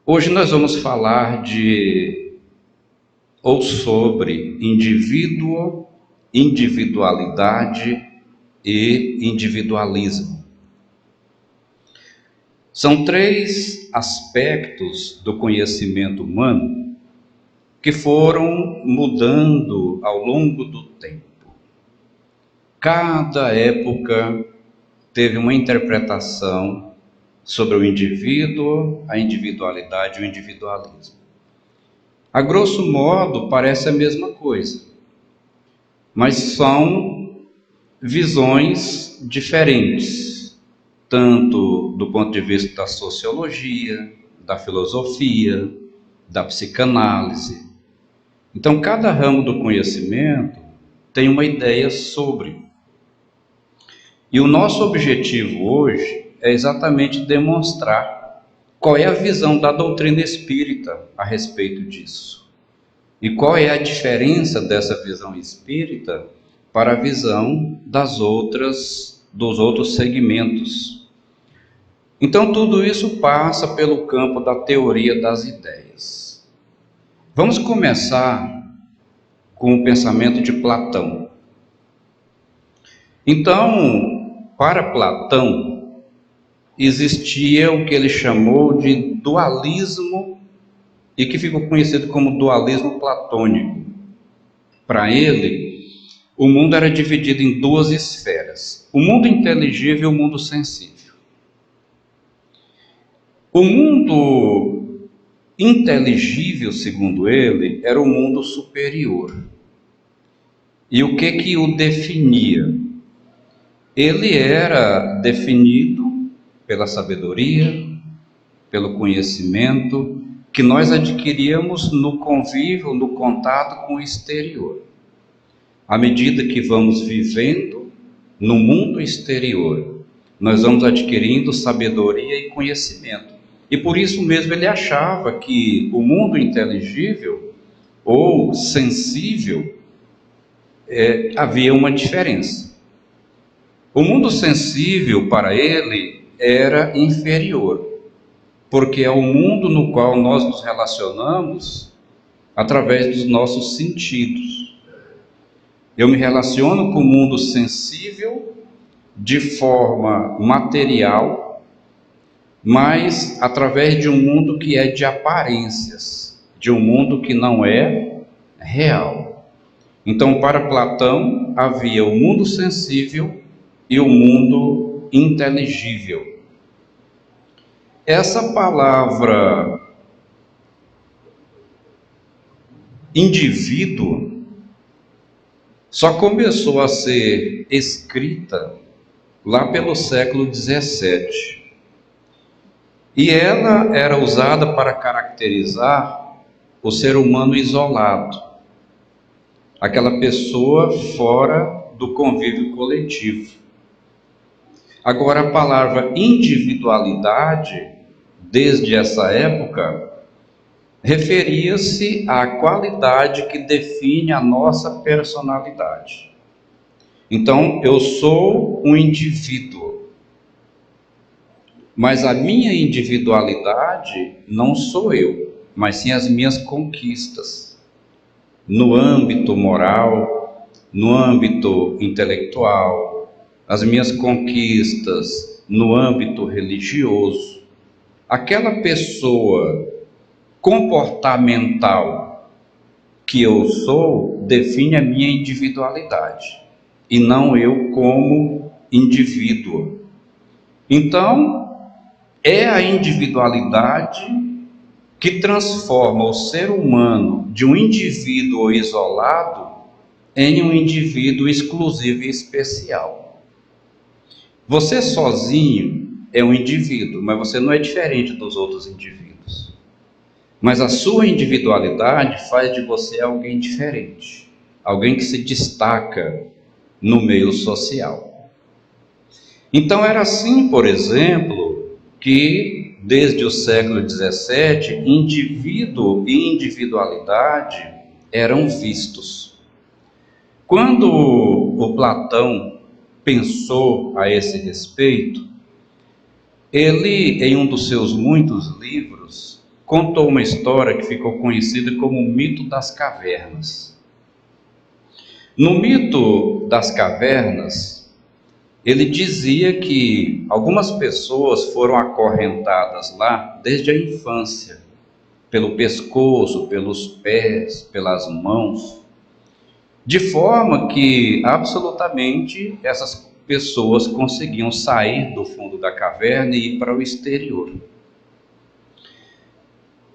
Hoje nós vamos falar de ou sobre indivíduo, individualidade e individualismo. São três aspectos do conhecimento humano que foram mudando ao longo do tempo. Cada época teve uma interpretação sobre o indivíduo, a individualidade e o individualismo. A grosso modo, parece a mesma coisa, mas são visões diferentes, tanto do ponto de vista da sociologia, da filosofia, da psicanálise. Então, cada ramo do conhecimento tem uma ideia sobre. E o nosso objetivo hoje é exatamente demonstrar qual é a visão da doutrina espírita a respeito disso. E qual é a diferença dessa visão espírita para a visão dos outros segmentos. Então, tudo isso passa pelo campo da teoria das ideias. Vamos começar com o pensamento de Platão. Então, para Platão, existia o que ele chamou de dualismo e que ficou conhecido como dualismo platônico. Para ele, o mundo era dividido em duas esferas: o mundo inteligível e o mundo sensível. O mundo inteligível, segundo ele, era o mundo superior. E o que o definia? Ele era definido pela sabedoria, pelo conhecimento que nós adquiríamos no convívio, no contato com o exterior. À medida que vamos vivendo no mundo exterior, nós vamos adquirindo sabedoria e conhecimento. E por isso mesmo ele achava que o mundo inteligível ou sensível havia uma diferença. O mundo sensível para ele era inferior, porque é o mundo no qual nós nos relacionamos através dos nossos sentidos. Eu me relaciono com o mundo sensível de forma material, mas através de um mundo que é de aparências, de um mundo que não é real. Então, para Platão, havia o mundo sensível e o mundo inteligível. Essa palavra indivíduo só começou a ser escrita lá pelo século XVII. E ela era usada para caracterizar o ser humano isolado, aquela pessoa fora do convívio coletivo. Agora, a palavra individualidade, desde essa época, referia-se à qualidade que define a nossa personalidade. Então, eu sou um indivíduo, mas a minha individualidade não sou eu, mas sim as minhas conquistas, no âmbito moral, no âmbito intelectual, as minhas conquistas no âmbito religioso. Aquela pessoa comportamental que eu sou define a minha individualidade, e não eu como indivíduo. Então, é a individualidade que transforma o ser humano de um indivíduo isolado em um indivíduo exclusivo e especial. Você sozinho é um indivíduo, mas você não é diferente dos outros indivíduos. Mas a sua individualidade faz de você alguém diferente, alguém que se destaca no meio social. Então era assim, por exemplo, que desde o século XVII, indivíduo e individualidade eram vistos. Quando o Platão pensou a esse respeito, ele, em um dos seus muitos livros, contou uma história que ficou conhecida como o mito das cavernas. No mito das cavernas, ele dizia que algumas pessoas foram acorrentadas lá desde a infância, pelo pescoço, pelos pés, pelas mãos, de forma que absolutamente essas pessoas conseguiam sair do fundo da caverna e ir para o exterior.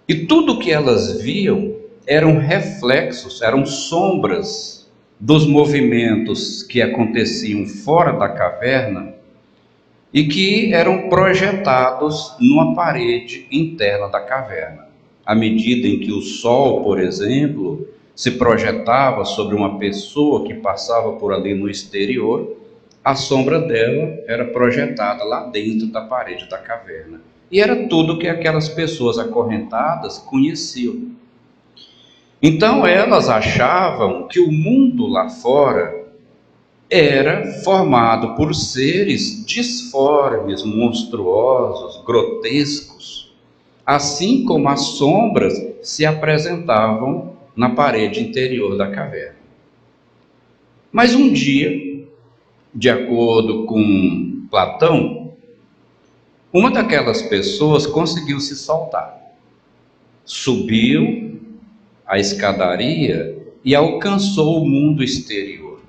E tudo que elas viam eram reflexos, eram sombras dos movimentos que aconteciam fora da caverna e que eram projetados numa parede interna da caverna. À medida em que o sol, por exemplo, se projetava sobre uma pessoa que passava por ali no exterior, a sombra dela era projetada lá dentro da parede da caverna. E era tudo que aquelas pessoas acorrentadas conheciam. Então elas achavam que o mundo lá fora era formado por seres disformes, monstruosos, grotescos, assim como as sombras se apresentavam na parede interior da caverna. Mas um dia, de acordo com Platão, uma daquelas pessoas conseguiu se soltar, subiu a escadaria e alcançou o mundo exterior.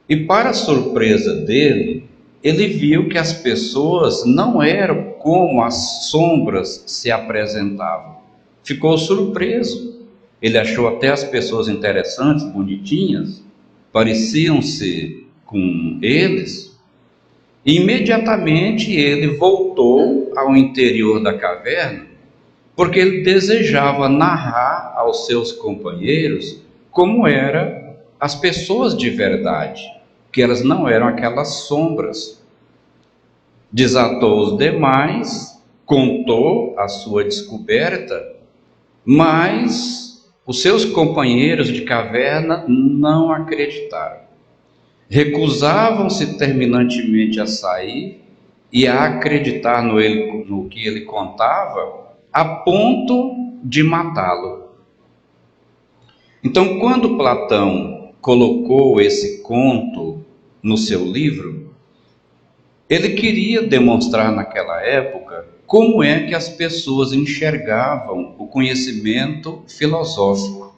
E para surpresa dele, ele viu que as pessoas não eram como as sombras se apresentavam. Ficou surpreso. Ele achou até as pessoas interessantes, bonitinhas, pareciam-se com eles. E imediatamente ele voltou ao interior da caverna, porque ele desejava narrar aos seus companheiros como eram as pessoas de verdade, que elas não eram aquelas sombras. Desatou os demais, contou a sua descoberta, mas os seus companheiros de caverna não acreditaram. Recusavam-se terminantemente a sair e a acreditar no que ele contava, a ponto de matá-lo. Então, quando Platão colocou esse conto no seu livro, ele queria demonstrar naquela época como é que as pessoas enxergavam o conhecimento filosófico.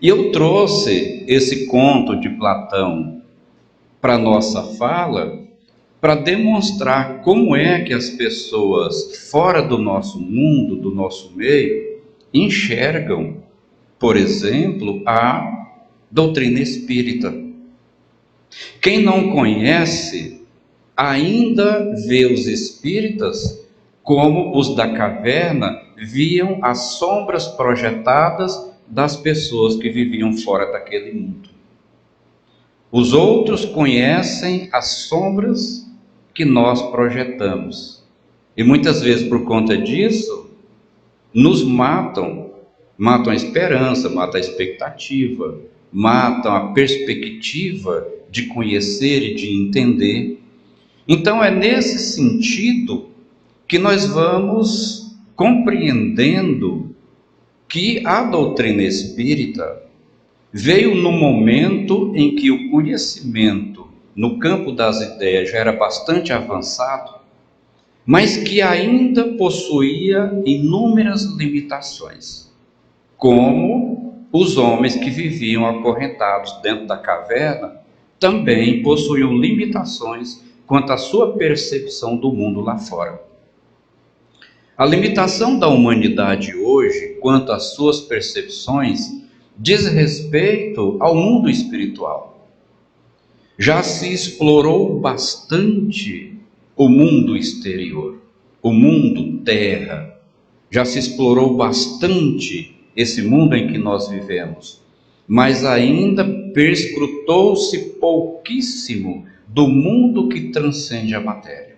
E eu trouxe esse conto de Platão para a nossa fala para demonstrar como é que as pessoas fora do nosso mundo, do nosso meio, enxergam, por exemplo, a doutrina espírita. Quem não conhece ainda vê os espíritas como os da caverna viam as sombras projetadas das pessoas que viviam fora daquele mundo. Os outros conhecem as sombras que nós projetamos. E muitas vezes, por conta disso, nos matam a esperança, matam a expectativa, matam a perspectiva de conhecer e de entender. Então é nesse sentido que nós vamos compreendendo que a doutrina espírita veio no momento em que o conhecimento no campo das ideias já era bastante avançado, mas que ainda possuía inúmeras limitações, como os homens que viviam acorrentados dentro da caverna também possuíam limitações quanto à sua percepção do mundo lá fora. A limitação da humanidade hoje, quanto às suas percepções, diz respeito ao mundo espiritual. Já se explorou bastante o mundo exterior, o mundo terra. Já se explorou bastante esse mundo em que nós vivemos, mas ainda perscrutou-se pouquíssimo do mundo que transcende a matéria,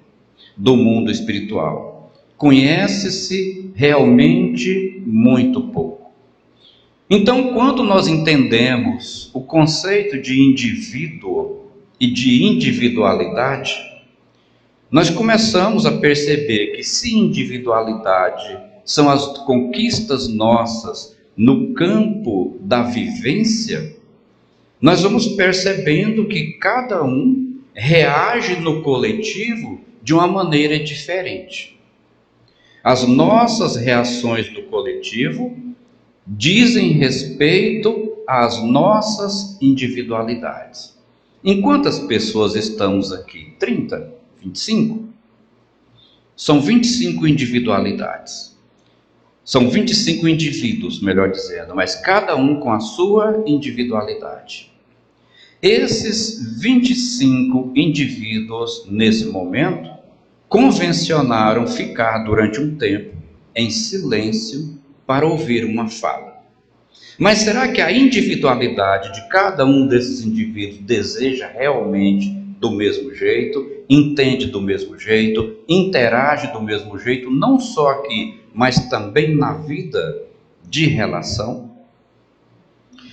do mundo espiritual. Conhece-se realmente muito pouco. Então, quando nós entendemos o conceito de indivíduo e de individualidade, nós começamos a perceber que se individualidade são as conquistas nossas no campo da vivência, nós vamos percebendo que cada um reage no coletivo de uma maneira diferente. As nossas reações do coletivo dizem respeito às nossas individualidades. Em quantas pessoas estamos aqui? 30? 25? São 25 individualidades. São 25 indivíduos, melhor dizendo, mas cada um com a sua individualidade. Esses 25 indivíduos, nesse momento, convencionaram ficar durante um tempo em silêncio para ouvir uma fala. Mas será que a individualidade de cada um desses indivíduos deseja realmente do mesmo jeito, entende do mesmo jeito, interage do mesmo jeito, não só aqui, mas também na vida de relação?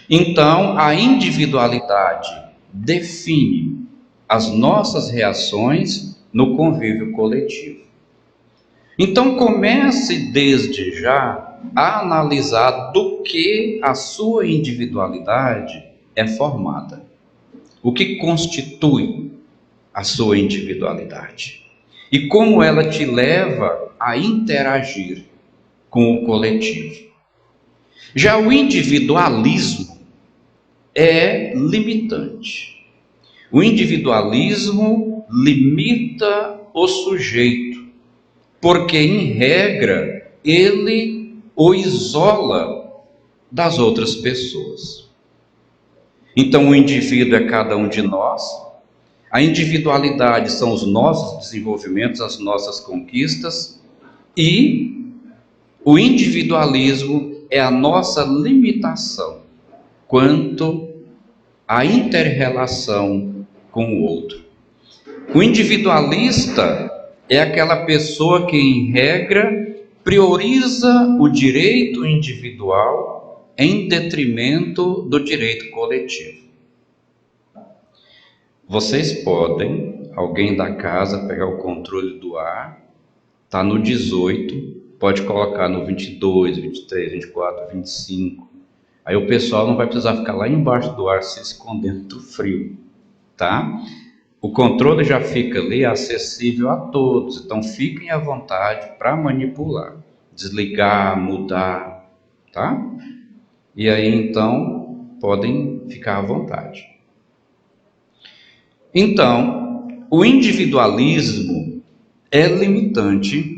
Então, a individualidade define as nossas reações no convívio coletivo. Então, comece desde já a analisar do que a sua individualidade é formada. O que constitui a sua individualidade? E como ela te leva a interagir com o coletivo. Já o individualismo é limitante. O individualismo limita o sujeito, porque, em regra, ele o isola das outras pessoas. Então, o indivíduo é cada um de nós, a individualidade são os nossos desenvolvimentos, as nossas conquistas, e o individualismo é a nossa limitação quanto à inter-relação com o outro. O individualista é aquela pessoa que, em regra, prioriza o direito individual em detrimento do direito coletivo. Vocês podem, alguém da casa, pegar o controle do ar, está no 18, pode colocar no 22, 23, 24, 25. Aí o pessoal não vai precisar ficar lá embaixo do ar se escondendo do frio, tá? O controle já fica ali acessível a todos, então fiquem à vontade para manipular, desligar, mudar, tá? E aí então podem ficar à vontade. Então, o individualismo é limitante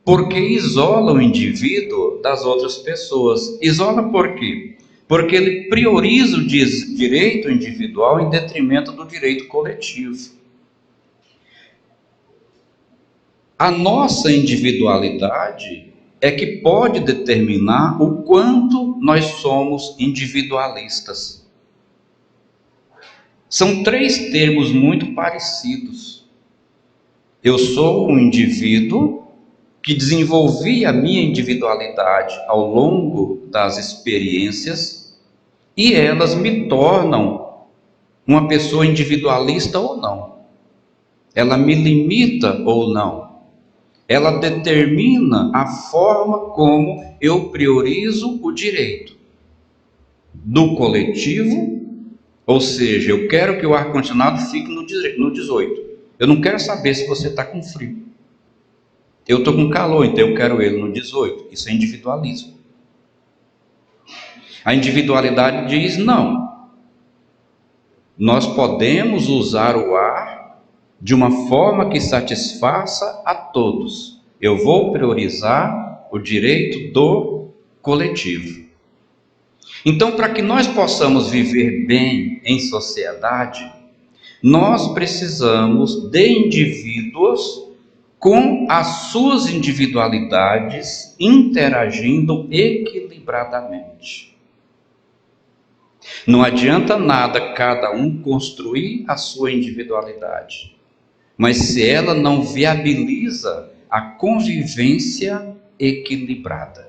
porque isola o indivíduo das outras pessoas. Isola por quê? Porque ele prioriza o direito individual em detrimento do direito coletivo. A nossa individualidade é que pode determinar o quanto nós somos individualistas. São três termos muito parecidos. Eu sou um indivíduo que desenvolvi a minha individualidade ao longo das experiências e elas me tornam uma pessoa individualista ou não. Ela me limita ou não. Ela determina a forma como eu priorizo o direito do coletivo, ou seja, eu quero que o ar-condicionado fique no 18. Eu não quero saber se você está com frio. Eu estou com calor, então eu quero ele no 18. Isso é individualismo. A individualidade diz não. Nós podemos usar o ar de uma forma que satisfaça a todos. Eu vou priorizar o direito do coletivo. Então, para que nós possamos viver bem em sociedade, nós precisamos de indivíduos com as suas individualidades interagindo equilibradamente. Não adianta nada cada um construir a sua individualidade, mas se ela não viabiliza a convivência equilibrada.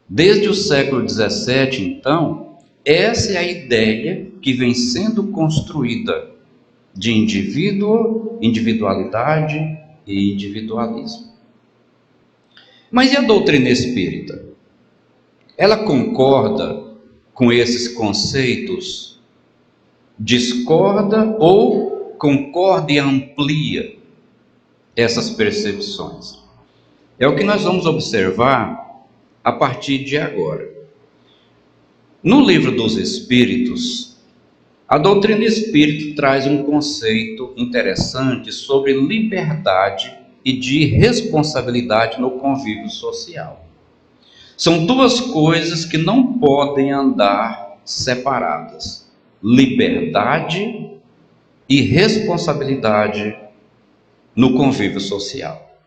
Desde o século XVII, então, essa é a ideia que vem sendo construída de indivíduo, individualidade e individualismo. Mas e a doutrina espírita? Ela concorda com esses conceitos? Discorda ou concorda e amplia essas percepções? É o que nós vamos observar a partir de agora. No Livro dos Espíritos, a doutrina espírita traz um conceito interessante sobre liberdade e de responsabilidade no convívio social. São duas coisas que não podem andar separadas: liberdade e responsabilidade no convívio social.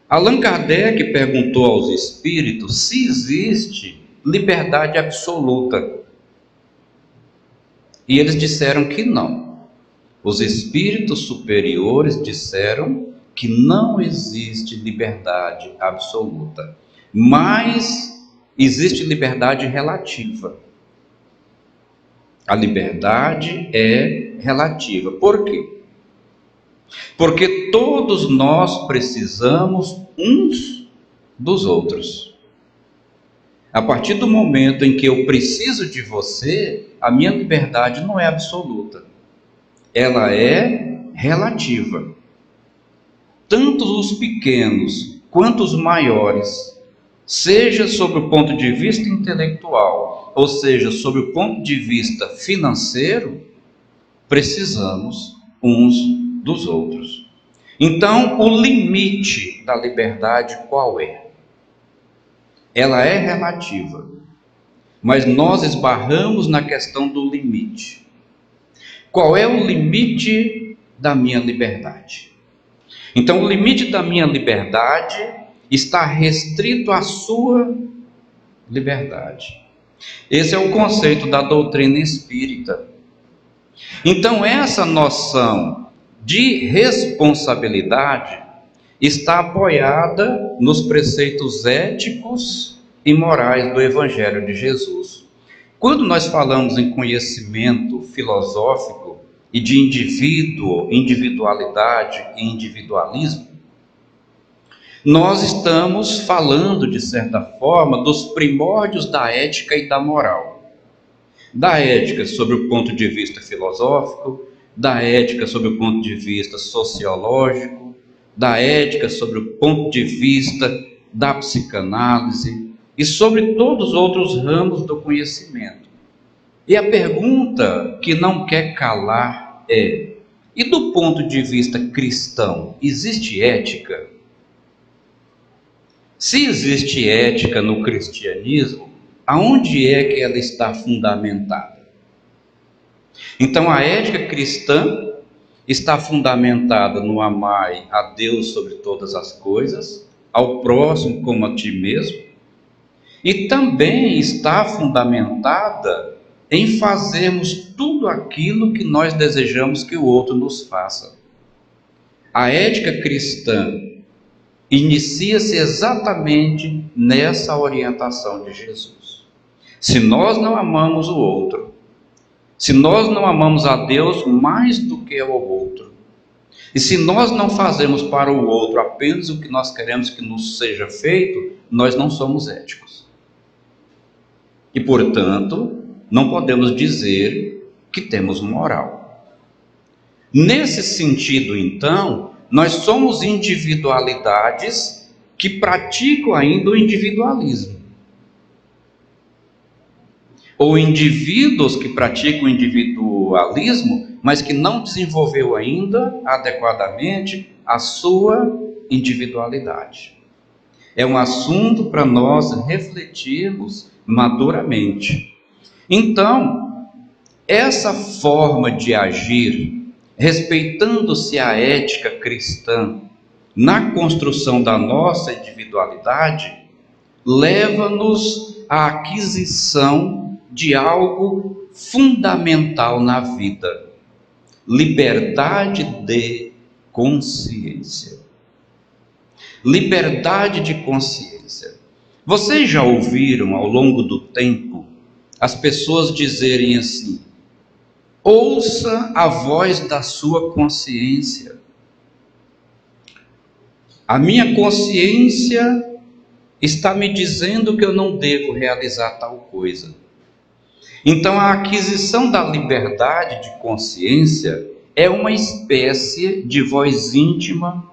Allan Kardec perguntou aos espíritos se existe liberdade absoluta. E eles disseram que não. Os espíritos superiores disseram que não existe liberdade absoluta, mas existe liberdade relativa. A liberdade é relativa. Por quê? Porque todos nós precisamos uns dos outros. A partir do momento em que eu preciso de você, a minha liberdade não é absoluta. Ela é relativa. Tanto os pequenos quanto os maiores, seja sob o ponto de vista intelectual, ou seja, sob o ponto de vista financeiro, precisamos uns dos outros. Então, o limite da liberdade qual é? Ela é relativa, mas nós esbarramos na questão do limite. Qual é o limite da minha liberdade? Então, o limite da minha liberdade está restrito à sua liberdade. Esse é o conceito da doutrina espírita. Então, essa noção de responsabilidade está apoiada nos preceitos éticos e morais do Evangelho de Jesus. Quando nós falamos em conhecimento filosófico e de indivíduo, individualidade e individualismo, nós estamos falando, de certa forma, dos primórdios da ética e da moral. Da ética sob o ponto de vista filosófico, da ética sob o ponto de vista sociológico, da ética sobre o ponto de vista da psicanálise e sobre todos os outros ramos do conhecimento. E a pergunta que não quer calar é: e do ponto de vista cristão, existe ética? Se existe ética no cristianismo, aonde é que ela está fundamentada? Então, a ética cristã está fundamentada no amar a Deus sobre todas as coisas, ao próximo como a ti mesmo, e também está fundamentada em fazermos tudo aquilo que nós desejamos que o outro nos faça. A ética cristã inicia-se exatamente nessa orientação de Jesus. Se nós não amamos o outro, se nós não amamos a Deus mais do que ao outro, e se nós não fazemos para o outro apenas o que nós queremos que nos seja feito, nós não somos éticos. E, portanto, não podemos dizer que temos moral. Nesse sentido, então, nós somos individualidades que praticam ainda o individualismo. Ou indivíduos que praticam o individualismo, mas que não desenvolveu ainda adequadamente a sua individualidade. É um assunto para nós refletirmos maduramente. Então, essa forma de agir, respeitando-se a ética cristã na construção da nossa individualidade, leva-nos à aquisição de algo fundamental na vida: liberdade de consciência. Liberdade de consciência. Vocês já ouviram ao longo do tempo as pessoas dizerem assim: Ouça a voz da sua consciência. A minha consciência está me dizendo que eu não devo realizar tal coisa. Então, a aquisição da liberdade de consciência é uma espécie de voz íntima,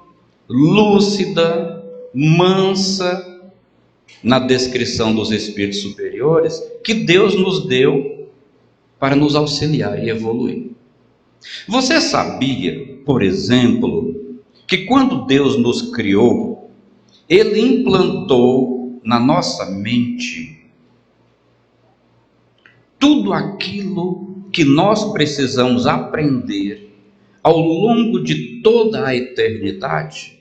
lúcida, mansa, na descrição dos espíritos superiores, que Deus nos deu para nos auxiliar e evoluir. Você sabia, por exemplo, que quando Deus nos criou, Ele implantou na nossa mente tudo aquilo que nós precisamos aprender ao longo de toda a eternidade?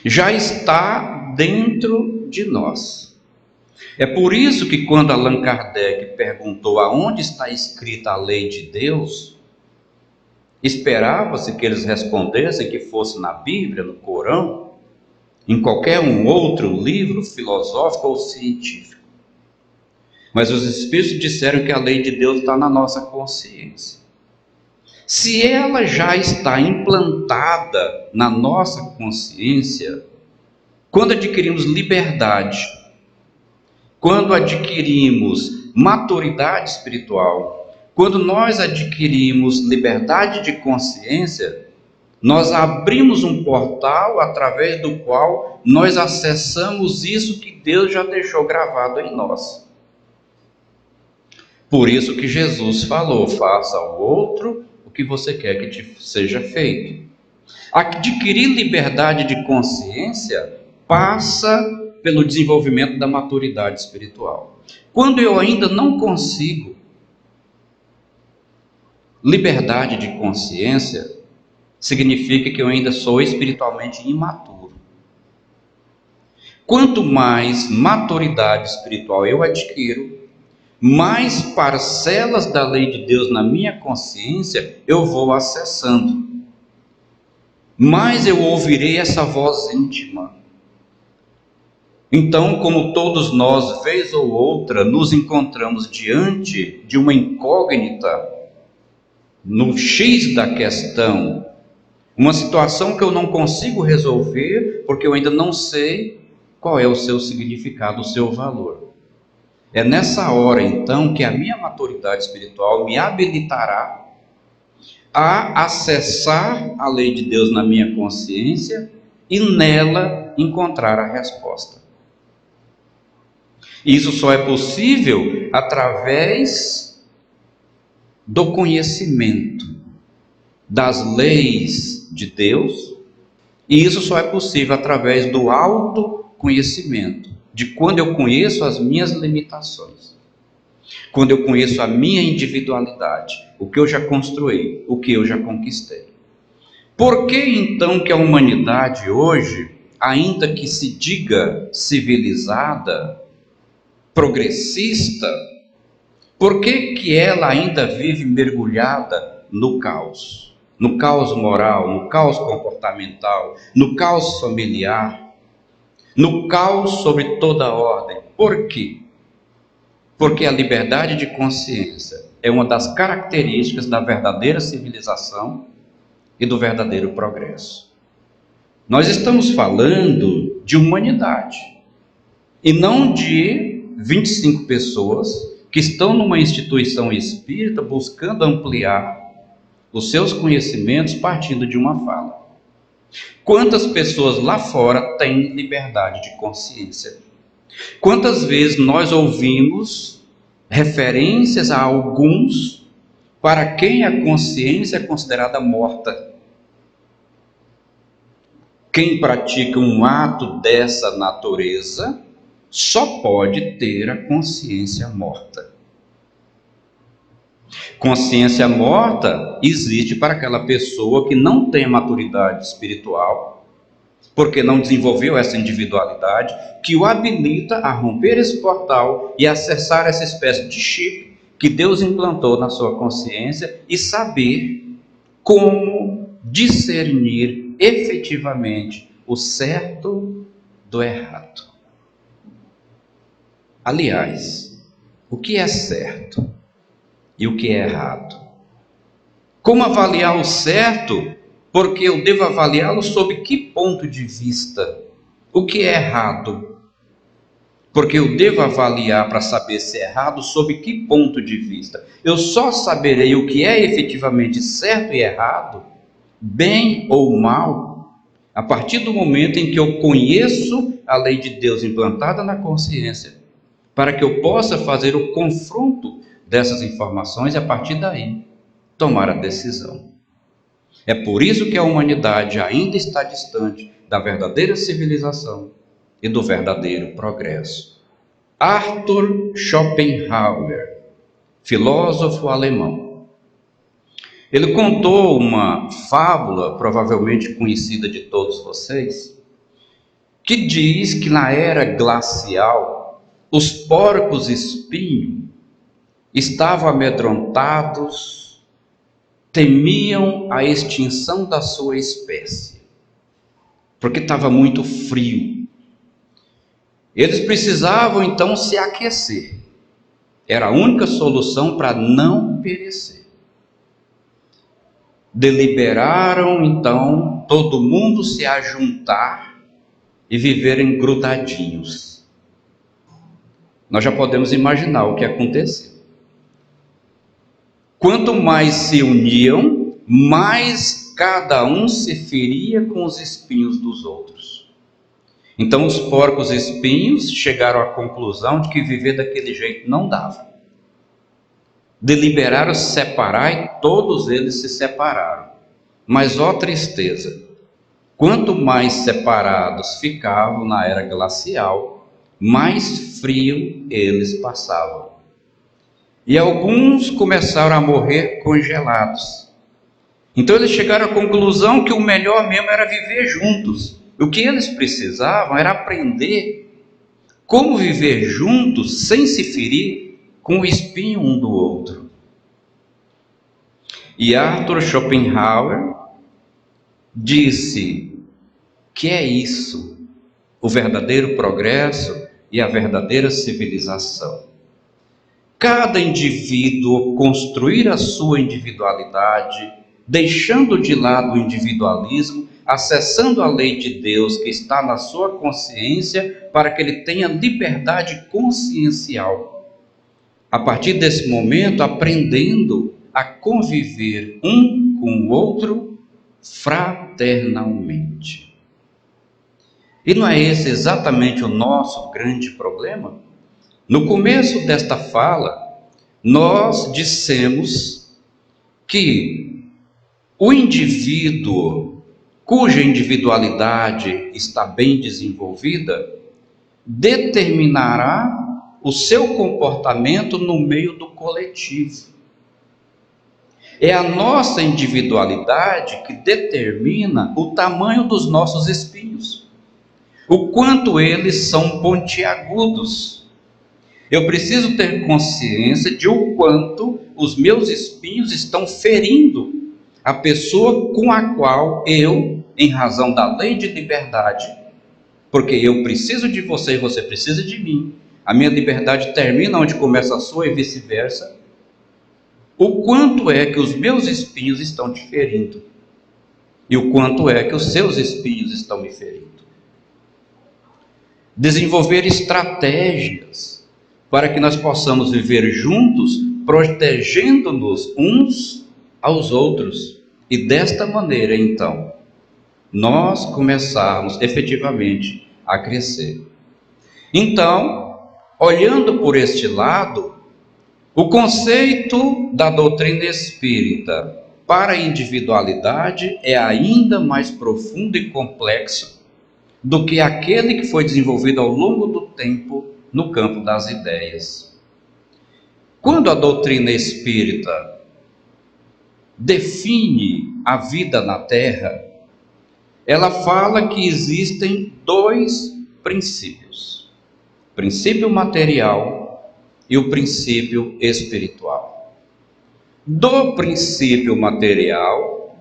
Já está dentro de nós. É por isso que quando Allan Kardec perguntou aonde está escrita a lei de Deus, esperava-se que eles respondessem que fosse na Bíblia, no Corão, em qualquer um outro livro filosófico ou científico. Mas os Espíritos disseram que a lei de Deus está na nossa consciência. Se ela já está implantada na nossa consciência, quando adquirimos liberdade, quando adquirimos maturidade espiritual, quando nós adquirimos liberdade de consciência, nós abrimos um portal através do qual nós acessamos isso que Deus já deixou gravado em nós. Por isso que Jesus falou: faça ao outro o que você quer que te seja feito. Adquirir liberdade de consciência passa pelo desenvolvimento da maturidade espiritual. Quando eu ainda não consigo liberdade de consciência, significa que eu ainda sou espiritualmente imaturo. Quanto mais maturidade espiritual eu adquiro, mais parcelas da lei de Deus na minha consciência eu vou acessando. Mais eu ouvirei essa voz íntima. Então, como todos nós, vez ou outra, nos encontramos diante de uma incógnita, no X da questão, uma situação que eu não consigo resolver, porque eu ainda não sei qual é o seu significado, o seu valor. É nessa hora, então, que a minha maturidade espiritual me habilitará a acessar a lei de Deus na minha consciência e nela encontrar a resposta. Isso só é possível através do conhecimento das leis de Deus, e isso só é possível através do autoconhecimento, de quando eu conheço as minhas limitações, quando eu conheço a minha individualidade, o que eu já construí, o que eu já conquistei. Por que então que a humanidade hoje, ainda que se diga civilizada, progressista, por que ela ainda vive mergulhada no caos? No caos moral, no caos comportamental, no caos familiar, no caos sobre toda a ordem. Por quê? Porque a liberdade de consciência é uma das características da verdadeira civilização e do verdadeiro progresso. Nós estamos falando de humanidade e não de 25 pessoas que estão numa instituição espírita buscando ampliar os seus conhecimentos partindo de uma fala. Quantas pessoas lá fora têm liberdade de consciência? Quantas vezes nós ouvimos referências a alguns para quem a consciência é considerada morta? Quem pratica um ato dessa natureza só pode ter a consciência morta. Consciência morta existe para aquela pessoa que não tem maturidade espiritual, porque não desenvolveu essa individualidade que o habilita a romper esse portal e acessar essa espécie de chip que Deus implantou na sua consciência e saber como discernir efetivamente o certo do errado. Aliás, o que é certo? e o que é errado. Como avaliar o certo? Porque eu devo avaliá-lo sob que ponto de vista? O que é errado? Porque eu devo avaliar para saber se é errado sob que ponto de vista. Eu só saberei o que é efetivamente certo e errado, bem ou mal, a partir do momento em que eu conheço a lei de Deus implantada na consciência, para que eu possa fazer o confronto dessas informações e a partir daí tomar a decisão. É por isso que a humanidade ainda está distante da verdadeira civilização e do verdadeiro progresso. Arthur Schopenhauer, filósofo alemão, ele contou uma fábula, provavelmente conhecida de todos vocês, que diz que na era glacial, os porcos-espinho estavam amedrontados, temiam a extinção da sua espécie, porque estava muito frio. Eles precisavam então se aquecer. Era a única solução para não perecer. Deliberaram então todo mundo se ajuntar e viverem grudadinhos. Nós já podemos imaginar o que aconteceu. Quanto mais se uniam, mais cada um se feria com os espinhos dos outros. Então os porcos espinhos chegaram à conclusão de que viver daquele jeito não dava. Deliberaram se separar e todos eles se separaram. Mas ó tristeza, quanto mais separados ficavam na era glacial, mais frio eles passavam. E alguns começaram a morrer congelados. Então eles chegaram à conclusão que o melhor mesmo era viver juntos. O que eles precisavam era aprender como viver juntos sem se ferir com o espinho um do outro. E Arthur Schopenhauer disse que é isso, o verdadeiro progresso e a verdadeira civilização. Cada indivíduo construir a sua individualidade, deixando de lado o individualismo, acessando a lei de Deus que está na sua consciência, para que ele tenha liberdade consciencial. A partir desse momento, aprendendo a conviver um com o outro fraternalmente. E não é esse exatamente o nosso grande problema? No começo desta fala, nós dissemos que o indivíduo cuja individualidade está bem desenvolvida determinará o seu comportamento no meio do coletivo. É a nossa individualidade que determina o tamanho dos nossos espinhos, o quanto eles são pontiagudos. Eu preciso ter consciência de o quanto os meus espinhos estão ferindo a pessoa com a qual eu, em razão da lei de liberdade, porque eu preciso de você e você precisa de mim, a minha liberdade termina onde começa a sua e vice-versa, o quanto é que os meus espinhos estão te ferindo e o quanto é que os seus espinhos estão me ferindo. Desenvolver estratégias para que nós possamos viver juntos, protegendo-nos uns aos outros. E desta maneira, então, nós começarmos efetivamente a crescer. Então, olhando por este lado, o conceito da doutrina espírita para a individualidade é ainda mais profundo e complexo do que aquele que foi desenvolvido ao longo do tempo no campo das ideias. Quando a doutrina espírita define a vida na Terra, ela fala que existem dois princípios: o princípio material e o princípio espiritual. Do princípio material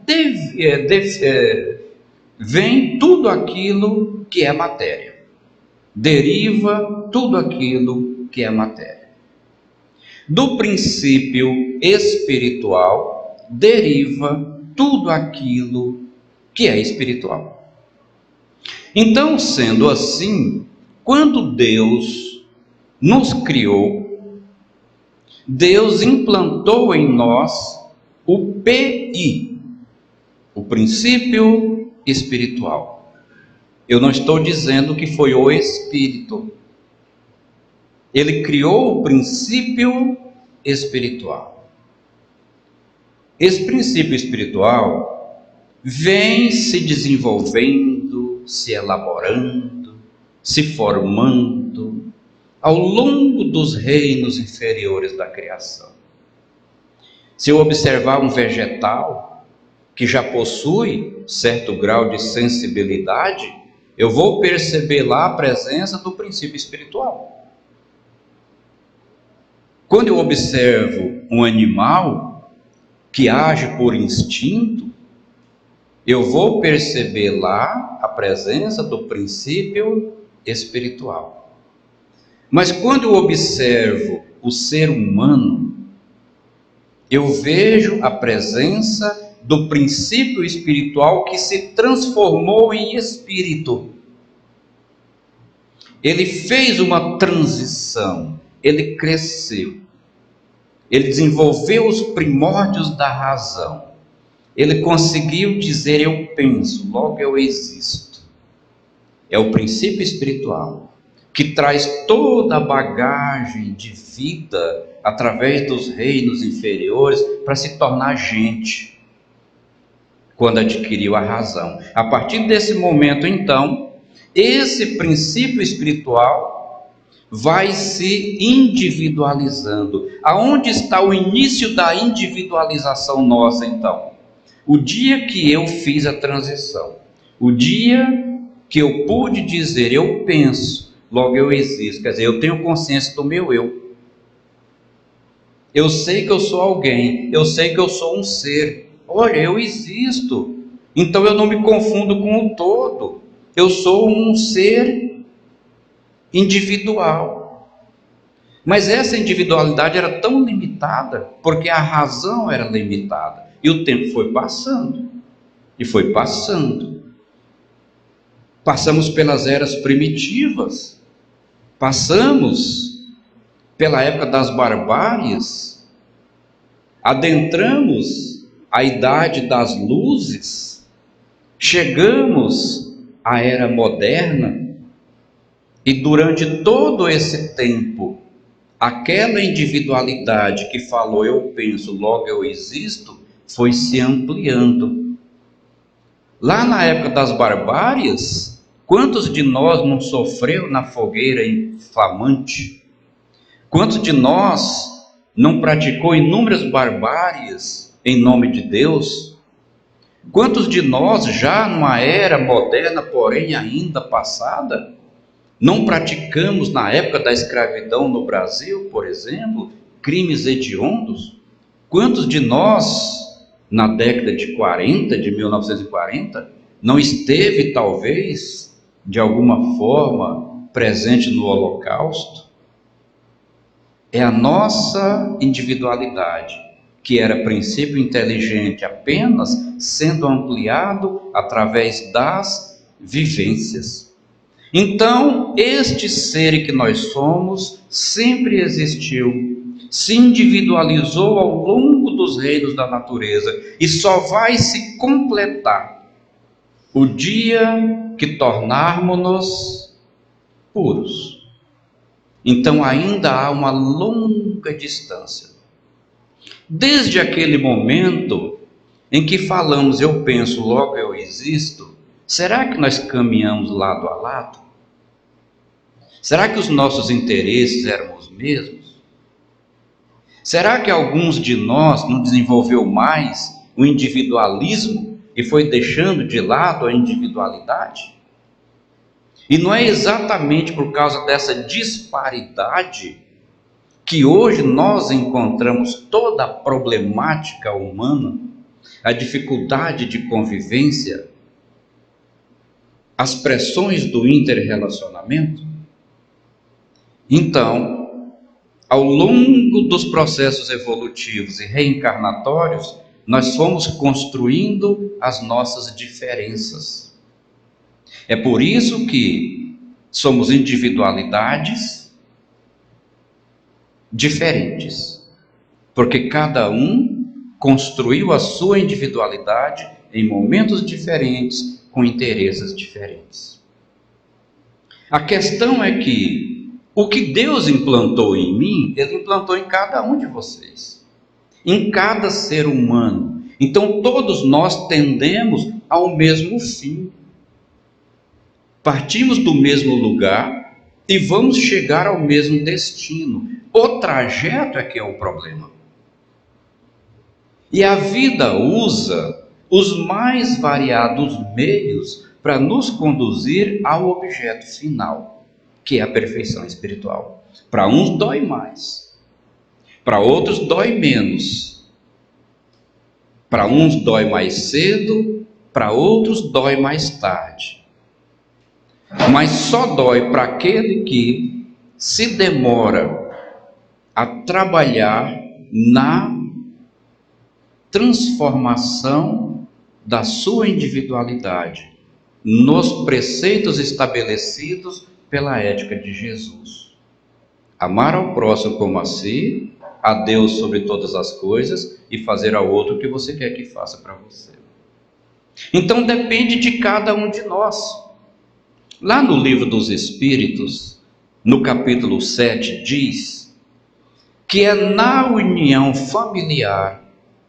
vem tudo aquilo que é matéria, deriva tudo aquilo que é matéria. Do princípio espiritual deriva tudo aquilo que é espiritual. Então, sendo assim, quando Deus nos criou, Deus implantou em nós o PI, o princípio espiritual. Eu não estou dizendo que foi o Espírito. Ele criou o princípio espiritual. Esse princípio espiritual vem se desenvolvendo, se elaborando, se formando ao longo dos reinos inferiores da criação. Se eu observar um vegetal que já possui certo grau de sensibilidade, eu vou perceber lá a presença do princípio espiritual. Quando eu observo um animal que age por instinto, eu vou perceber lá a presença do princípio espiritual. Mas quando eu observo o ser humano, eu vejo a presença do princípio espiritual que se transformou em espírito. Ele fez uma transição, ele cresceu, ele desenvolveu os primórdios da razão, ele conseguiu dizer eu penso, logo eu existo. É o princípio espiritual que traz toda a bagagem de vida através dos reinos inferiores para se tornar gente, quando adquiriu a razão. A partir desse momento, então, esse princípio espiritual vai se individualizando. Aonde está o início da individualização nossa, então? O dia que eu fiz a transição, o dia que eu pude dizer eu penso, logo eu existo, quer dizer, eu tenho consciência do meu eu. Eu sei que eu sou alguém, eu sei que eu sou um ser. Olha, eu existo, então eu não me confundo com o todo. Eu sou um ser individual. Mas essa individualidade era tão limitada, porque a razão era limitada. E o tempo foi passando, e foi passando. Passamos pelas eras primitivas, passamos pela época das barbáries, adentramos a idade das luzes, chegamos à era moderna, e durante todo esse tempo, aquela individualidade que falou eu penso, logo eu existo, foi se ampliando. Lá na época das barbáries, quantos de nós não sofreu na fogueira inflamante? Quantos de nós não praticou inúmeras barbáries em nome de Deus? Quantos de nós já numa era moderna, porém ainda passada, não praticamos na época da escravidão no Brasil, por exemplo, crimes hediondos? Quantos de nós, na década de 40, de 1940, não esteve talvez, de alguma forma, presente no Holocausto? É a nossa individualidade, que era princípio inteligente apenas, sendo ampliado através das vivências. Então, este ser que nós somos sempre existiu, se individualizou ao longo dos reinos da natureza e só vai se completar o dia que tornarmos-nos puros. Então ainda há uma longa distância. Desde aquele momento em que falamos eu penso, logo eu existo, será que nós caminhamos lado a lado? Será que os nossos interesses eram os mesmos? Será que alguns de nós não desenvolveu mais o individualismo e foi deixando de lado a individualidade? E não é exatamente por causa dessa disparidade que hoje nós encontramos toda a problemática humana, a dificuldade de convivência, as pressões do interrelacionamento? Então, Ao longo dos processos evolutivos e reencarnatórios, nós fomos construindo as nossas diferenças. É por isso que somos individualidades diferentes, porque cada um construiu a sua individualidade em momentos diferentes, com interesses diferentes. A questão é que o que Deus implantou em mim, Ele implantou em cada um de vocês, em cada ser humano. Então todos nós tendemos ao mesmo fim. Partimos do mesmo lugar e vamos chegar ao mesmo destino. O trajeto é que é o problema. E a vida usa os mais variados meios para nos conduzir ao objeto final, que é a perfeição espiritual. Para uns dói mais, para outros dói menos. Para uns dói mais cedo, para outros dói mais tarde. Mas só dói para aquele que se demora a trabalhar na transformação da sua individualidade, nos preceitos estabelecidos pela ética de Jesus. Amar ao próximo como a si, a Deus sobre todas as coisas e fazer ao outro o que você quer que faça para você. Então depende de cada um de nós. Lá no Livro dos Espíritos, no capítulo 7, diz que é na união familiar,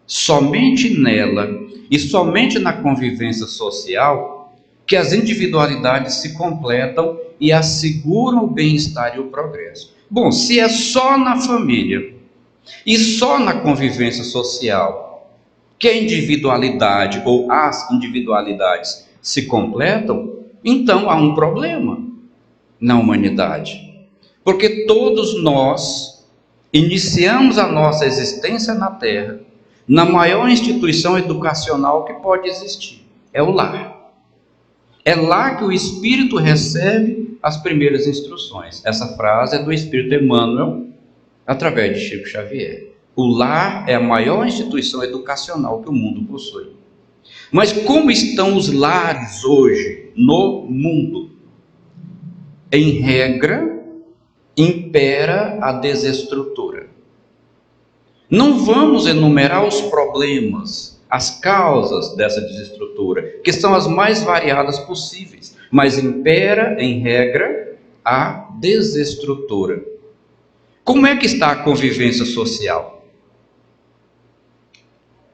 somente nela e somente na convivência social, que as individualidades se completam e asseguram o bem-estar e o progresso. Bom, se é só na família e só na convivência social que a individualidade ou as individualidades se completam, então há um problema na humanidade. Porque todos nós iniciamos a nossa existência na Terra na maior instituição educacional que pode existir, é o lar. É lá que o Espírito recebe as primeiras instruções. Essa frase é do Espírito Emmanuel, através de Chico Xavier. O lar é a maior instituição educacional que o mundo possui. Mas como estão os lares hoje no mundo? Em regra, impera a desestrutura. Não vamos enumerar os problemas, as causas dessa desestrutura, que são as mais variadas possíveis, mas impera, em regra, a desestrutura. Como é que está a convivência social?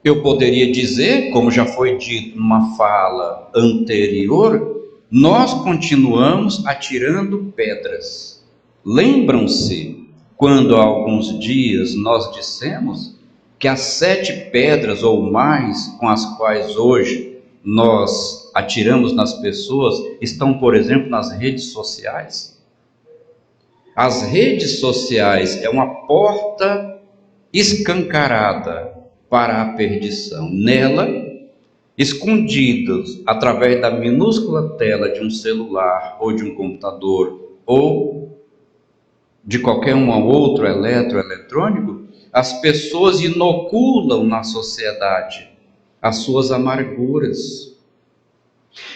Eu poderia dizer, como já foi dito numa fala anterior, nós continuamos atirando pedras. Lembram-se quando há alguns dias nós dissemos que as 7 pedras ou mais com as quais hoje nós atiramos nas pessoas estão, por exemplo, nas redes sociais? As redes sociais é uma porta escancarada para a perdição. Nela, escondidos através da minúscula tela de um celular ou de um computador ou de qualquer um outro eletrônico, as pessoas inoculam na sociedade as suas amarguras.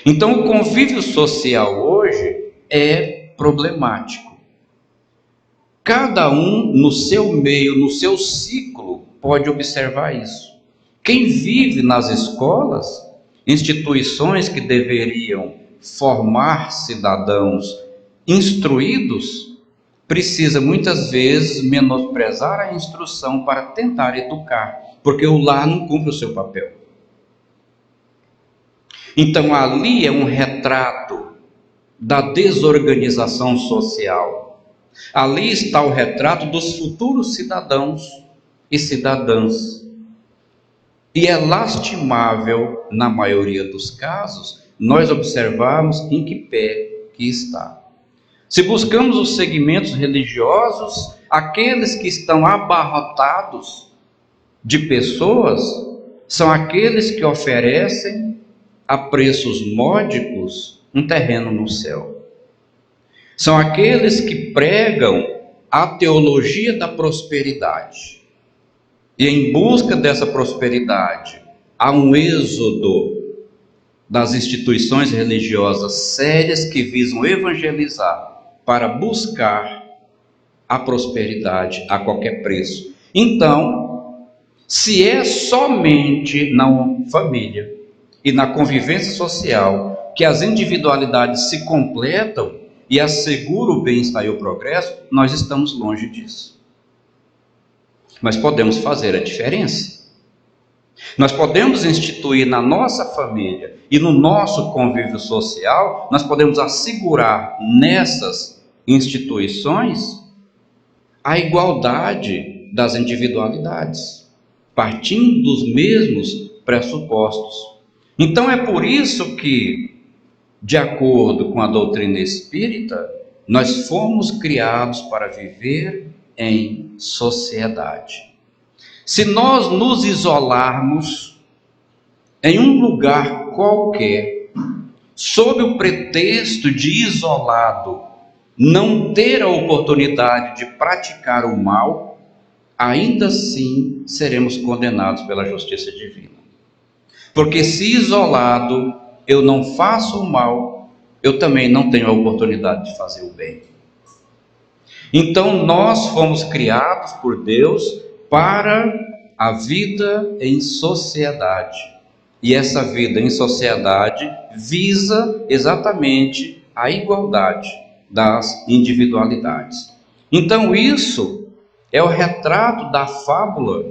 Então o convívio social hoje é problemático. Cada um no seu meio, no seu ciclo, pode observar isso. Quem vive nas escolas, instituições que deveriam formar cidadãos instruídos, precisa muitas vezes menosprezar a instrução para tentar educar, porque o lar não cumpre o seu papel. Então ali é um retrato da desorganização social. Ali está o retrato dos futuros cidadãos e cidadãs. E é lastimável, na maioria dos casos, nós observarmos em que pé que está. Se buscamos os segmentos religiosos, aqueles que estão abarrotados de pessoas, são aqueles que oferecem a preços módicos um terreno no céu. São aqueles que pregam a teologia da prosperidade. E em busca dessa prosperidade, há um êxodo das instituições religiosas sérias que visam evangelizar para buscar a prosperidade a qualquer preço. Então, se é somente na família e na convivência social que as individualidades se completam e asseguram o bem-estar e o progresso, nós estamos longe disso. Mas podemos fazer a diferença. Nós podemos instituir na nossa família e no nosso convívio social, nós podemos assegurar nessas instituições a igualdade das individualidades, partindo dos mesmos pressupostos. Então é por isso que, de acordo com a doutrina espírita, nós fomos criados para viver em sociedade. Se nós nos isolarmos em um lugar qualquer, sob o pretexto de isolado não ter a oportunidade de praticar o mal, ainda assim seremos condenados pela justiça divina. Porque se isolado eu não faço o mal, eu também não tenho a oportunidade de fazer o bem. Então nós fomos criados por Deus para a vida em sociedade. E essa vida em sociedade visa exatamente a igualdade das individualidades. Então isso é o retrato da fábula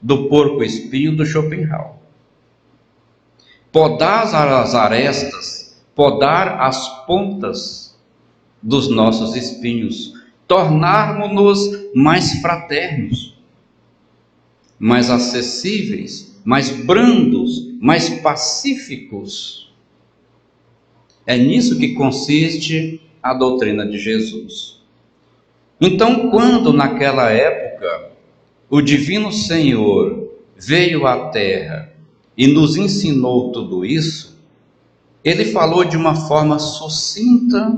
do porco-espinho do Schopenhauer. Podar as arestas, podar as pontas dos nossos espinhos, tornarmos-nos mais fraternos, mais acessíveis, mais brandos, mais pacíficos. É nisso que consiste a doutrina de Jesus. Então, quando naquela época o Divino Senhor veio à Terra e nos ensinou tudo isso, ele falou de uma forma sucinta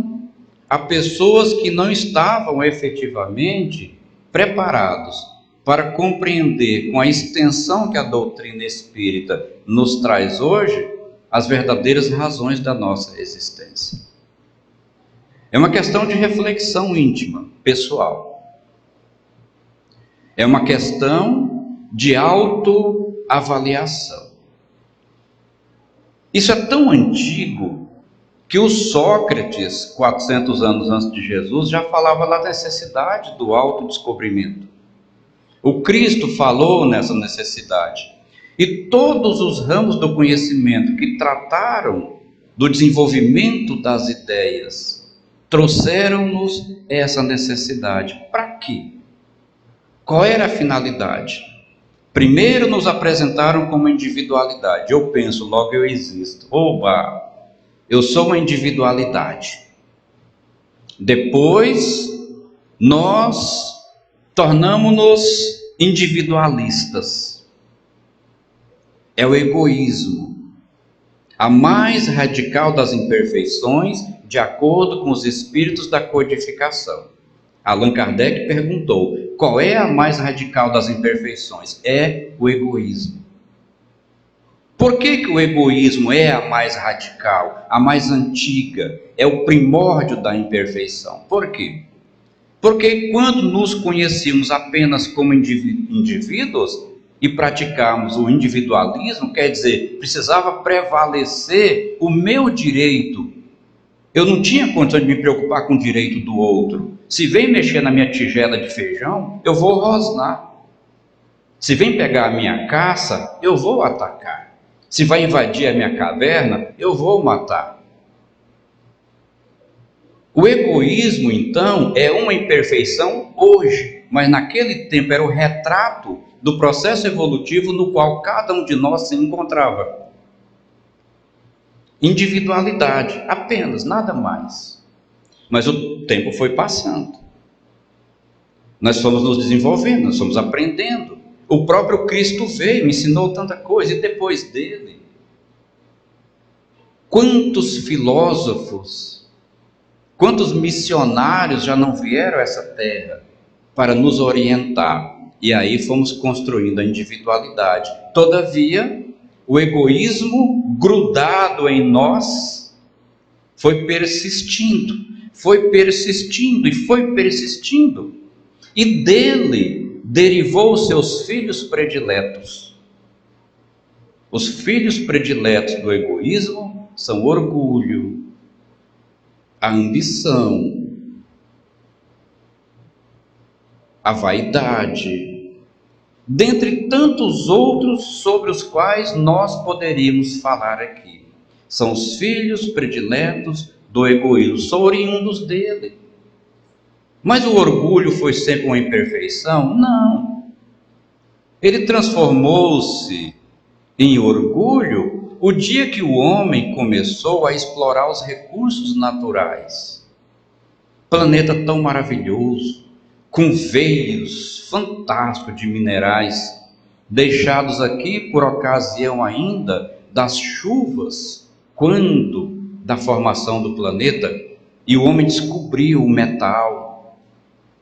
a pessoas que não estavam efetivamente preparados para compreender com a extensão que a doutrina espírita nos traz hoje as verdadeiras razões da nossa existência. É uma questão de reflexão íntima, pessoal. É uma questão de autoavaliação. Isso é tão antigo que o Sócrates, 400 anos antes de Jesus, já falava da necessidade do autodescobrimento. O Cristo falou nessa necessidade. E todos os ramos do conhecimento que trataram do desenvolvimento das ideias trouxeram-nos essa necessidade. Para quê? Qual era a finalidade? Primeiro nos apresentaram como individualidade. Eu penso, logo eu existo. Oba! Eu sou uma individualidade. Depois, nós tornamos-nos individualistas. É o egoísmo, a mais radical das imperfeições, de acordo com os espíritos da codificação. Allan Kardec perguntou: qual é a mais radical das imperfeições? É o egoísmo. Por que o egoísmo é a mais radical, a mais antiga, é o primórdio da imperfeição? Por quê? Porque quando nos conhecíamos apenas como indivíduos e praticamos o individualismo, quer dizer, precisava prevalecer o meu direito. Eu não tinha condição de me preocupar com o direito do outro. Se vem mexer na minha tigela de feijão, eu vou rosnar. Se vem pegar a minha caça, eu vou atacar. Se vai invadir a minha caverna, eu vou matar. O egoísmo, então, é uma imperfeição hoje, mas naquele tempo era o retrato do processo evolutivo no qual cada um de nós se encontrava. Individualidade, apenas, nada mais. Mas o tempo foi passando. Nós fomos nos desenvolvendo, nós fomos aprendendo. O próprio Cristo veio, me ensinou tanta coisa, e depois dele, quantos filósofos, quantos missionários já não vieram a essa terra para nos orientar. E aí fomos construindo a individualidade. Todavia, o egoísmo grudado em nós foi persistindo, e foi persistindo. E dele derivou seus filhos prediletos. Os filhos prediletos do egoísmo são o orgulho, a ambição, a vaidade, dentre tantos outros sobre os quais nós poderíamos falar aqui. São os filhos prediletos do egoísmo, são oriundos dele. Mas o orgulho foi sempre uma imperfeição? Não. Ele transformou-se em orgulho o dia que o homem começou a explorar os recursos naturais. Planeta tão maravilhoso, com veios fantásticos de minerais, deixados aqui por ocasião ainda das chuvas, quando da formação do planeta, e o homem descobriu o metal,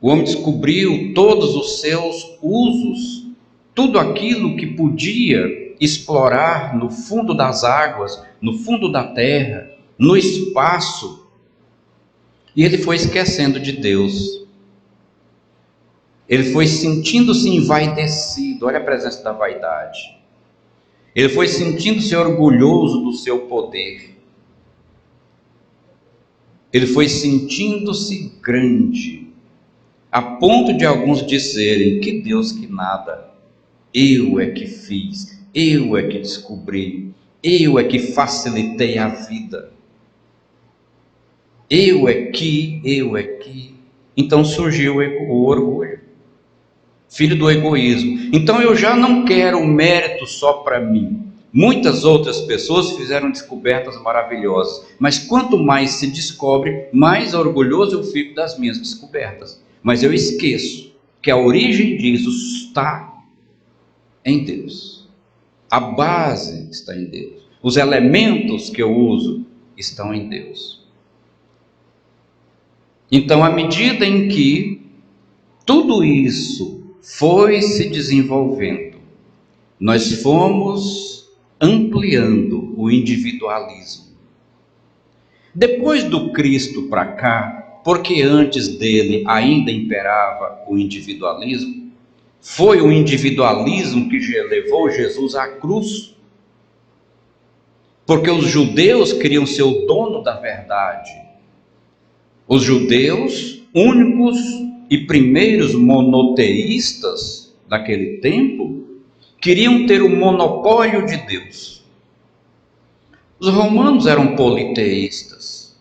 o homem descobriu todos os seus usos, tudo aquilo que podia explorar no fundo das águas, no fundo da terra, no espaço, e ele foi esquecendo de Deus. Ele foi sentindo-se envaidecido, olha a presença da vaidade. Ele foi sentindo-se orgulhoso do seu poder. Ele foi sentindo-se grande, a ponto de alguns dizerem: que Deus que nada, eu é que fiz, eu é que descobri, eu é que facilitei a vida, eu é que. Então surgiu o orgulho, filho do egoísmo. Então eu já não quero o mérito só para mim. Muitas outras pessoas fizeram descobertas maravilhosas, mas quanto mais se descobre, mais orgulhoso eu fico das minhas descobertas. Mas eu esqueço que a origem disso está em Deus. A base está em Deus. Os elementos que eu uso estão em Deus. Então, à medida em que tudo isso foi se desenvolvendo, nós fomos ampliando o individualismo. Depois do Cristo para cá, porque antes dele ainda imperava o individualismo, foi o individualismo que levou Jesus à cruz, porque os judeus queriam ser o dono da verdade. Os judeus, únicos e primeiros monoteístas daquele tempo, queriam ter o monopólio de Deus. Os romanos eram politeístas.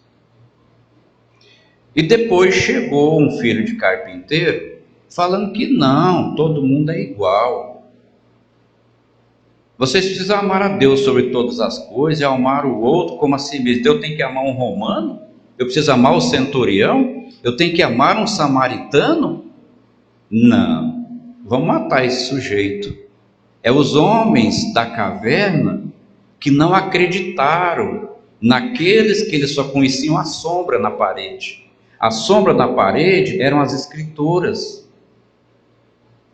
E depois chegou um filho de carpinteiro falando que não, todo mundo é igual. Vocês precisam amar a Deus sobre todas as coisas e amar o outro como a si mesmo. Então eu tenho que amar um romano? Eu preciso amar o centurião? Eu tenho que amar um samaritano? Não, vamos matar esse sujeito. É os homens da caverna que não acreditaram naqueles que eles só conheciam a sombra na parede. A sombra da parede eram as escrituras.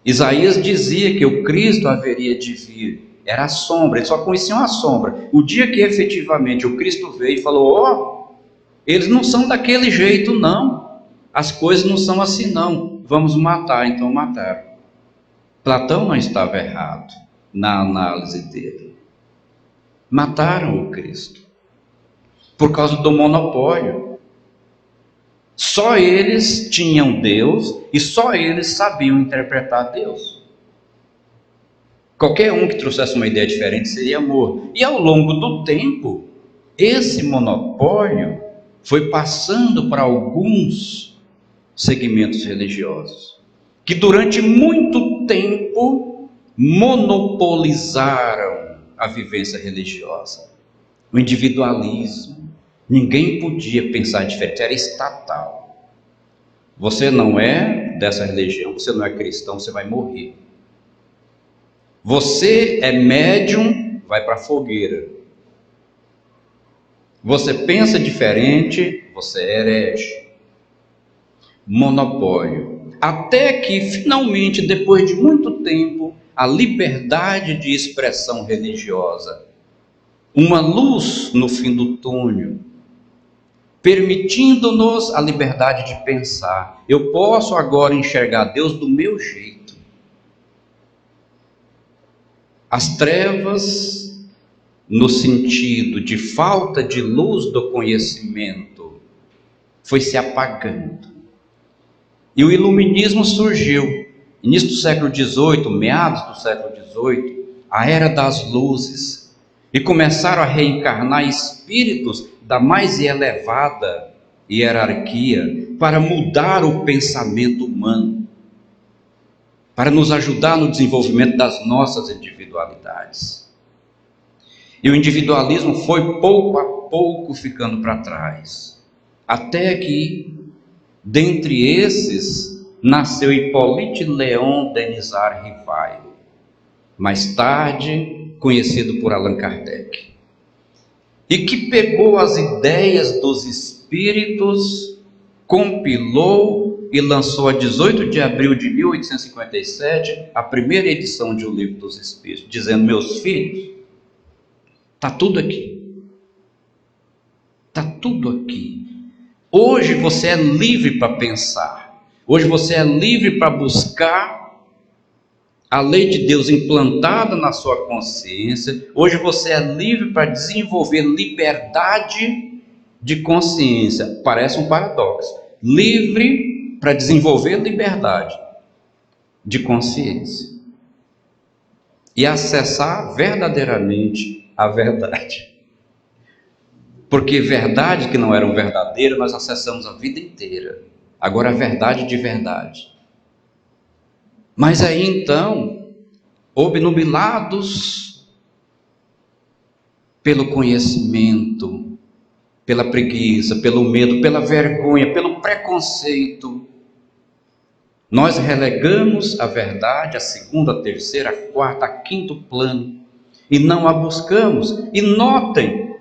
Isaías dizia que o Cristo haveria de vir, era a sombra, eles só conheciam a sombra. O dia que efetivamente o Cristo veio e falou: eles não são daquele jeito não, as coisas não são assim não, vamos matar. Então mataram. Platão não estava errado na análise dele. Mataram o Cristo por causa do monopólio. Só eles tinham Deus e só eles sabiam interpretar Deus. Qualquer um que trouxesse uma ideia diferente seria morto. E ao longo do tempo, esse monopólio foi passando para alguns segmentos religiosos, que durante muito tempo monopolizaram a vivência religiosa, o individualismo. Ninguém podia pensar diferente, era estatal. Você não é dessa religião, você não é cristão, você vai morrer. Você é médium, vai para a fogueira. Você pensa diferente, você é herege. Monopólio. até que finalmente, depois de muito tempo, a liberdade de expressão religiosa, uma luz no fim do túnel, permitindo-nos a liberdade de pensar. Eu posso agora enxergar Deus do meu jeito. As trevas, no sentido de falta de luz do conhecimento, foi se apagando. E o iluminismo surgiu. Início do século XVIII, meados do século XVIII, a era das luzes. E começaram a reencarnar espíritos da mais elevada hierarquia para mudar o pensamento humano, para nos ajudar no desenvolvimento das nossas individualidades. E o individualismo foi pouco a pouco ficando para trás, até que, dentre esses, nasceu Hippolyte Léon Denisard Rivail, mais tarde conhecido por Allan Kardec, e que pegou as ideias dos espíritos, compilou e lançou a 18 de abril de 1857 a primeira edição de O Livro dos Espíritos, dizendo: meus filhos, está tudo aqui. Está tudo aqui. Hoje você é livre para pensar. Hoje você é livre para buscar a lei de Deus implantada na sua consciência. Hoje você é livre para desenvolver liberdade de consciência. Parece um paradoxo. Livre para desenvolver liberdade de consciência e acessar verdadeiramente a verdade. Porque verdade que não eram verdadeiras, nós acessamos a vida inteira. Agora a verdade de verdade. Mas aí então, obnubilados pelo conhecimento, pela preguiça, pelo medo, pela vergonha, pelo preconceito, nós relegamos a verdade a segundo, a terceiro, a quarto, a quinto plano e não a buscamos. E notem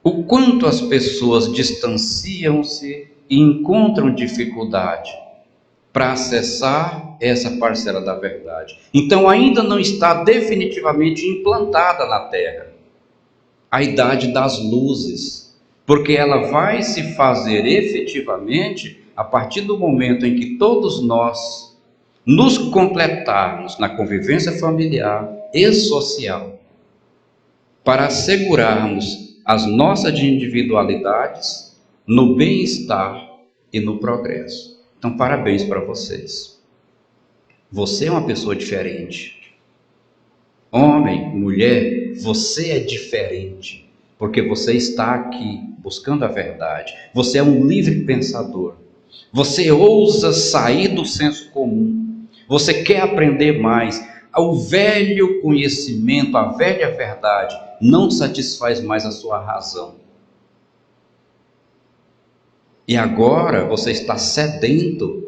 o quanto as pessoas distanciam-se e encontram dificuldade para acessar essa parcela da verdade. Então ainda não está definitivamente implantada na Terra a idade das luzes, porque ela vai se fazer efetivamente a partir do momento em que todos nós nos completarmos na convivência familiar e social, para assegurarmos as nossas individualidades no bem-estar e no progresso. Então, parabéns para vocês. Você é uma pessoa diferente. Homem, mulher, você é diferente, porque você está aqui buscando a verdade. Você é um livre pensador. Você ousa sair do senso comum. Você quer aprender mais. O velho conhecimento, a velha verdade, não satisfaz mais a sua razão. E agora você está sedento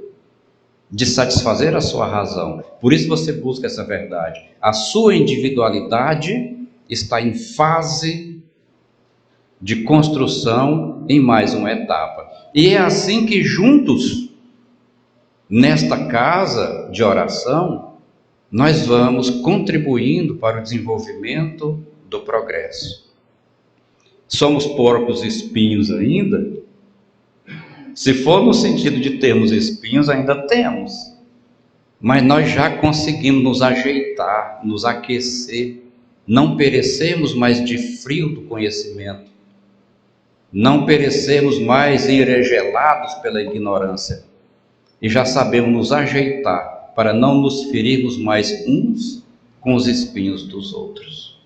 de satisfazer a sua razão. Por isso você busca essa verdade. A sua individualidade está em fase de construção em mais uma etapa. E é assim que juntos, nesta casa de oração, nós vamos contribuindo para o desenvolvimento do progresso. Somos porcos espinhos ainda? Se for no sentido de termos espinhos, ainda temos. Mas nós já conseguimos nos ajeitar, nos aquecer. Não perecemos mais de frio do conhecimento. Não perecemos mais enregelados pela ignorância. E já sabemos nos ajeitar para não nos ferirmos mais uns com os espinhos dos outros.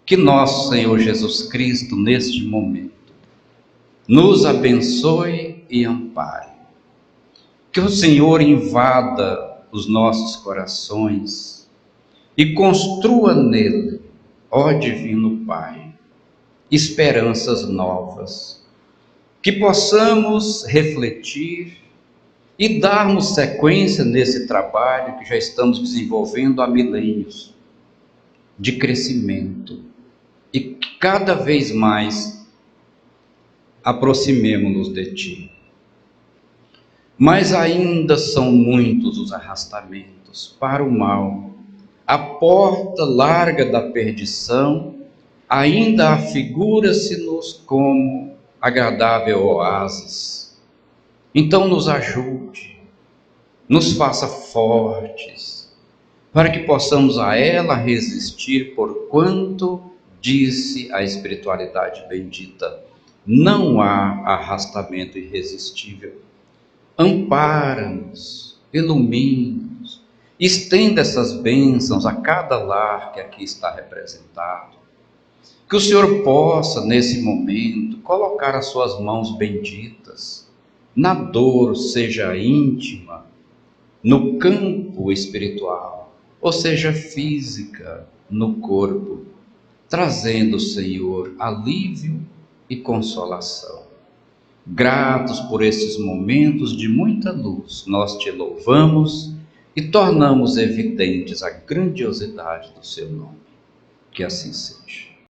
Que nosso Senhor Jesus Cristo, neste momento, nos abençoe e ampare. Que o Senhor invada os nossos corações e construa nele, ó Divino Pai, esperanças novas, que possamos refletir e darmos sequência nesse trabalho que já estamos desenvolvendo há milênios, de crescimento, e que cada vez mais aproximemo-nos de ti. Mas ainda são muitos os arrastamentos para o mal. A porta larga da perdição ainda afigura-se-nos como agradável oásis. Então nos ajude, nos faça fortes, para que possamos a ela resistir, porquanto, disse a espiritualidade bendita, não há arrastamento irresistível. Ampara-nos, ilumina-nos, estenda essas bênçãos a cada lar que aqui está representado. Que o Senhor possa, nesse momento, colocar as suas mãos benditas na dor, seja íntima, no campo espiritual, ou seja física, no corpo, trazendo, Senhor, alívio e consolação. Gratos por esses momentos de muita luz, nós te louvamos e tornamos evidentes a grandiosidade do seu nome. Que assim seja.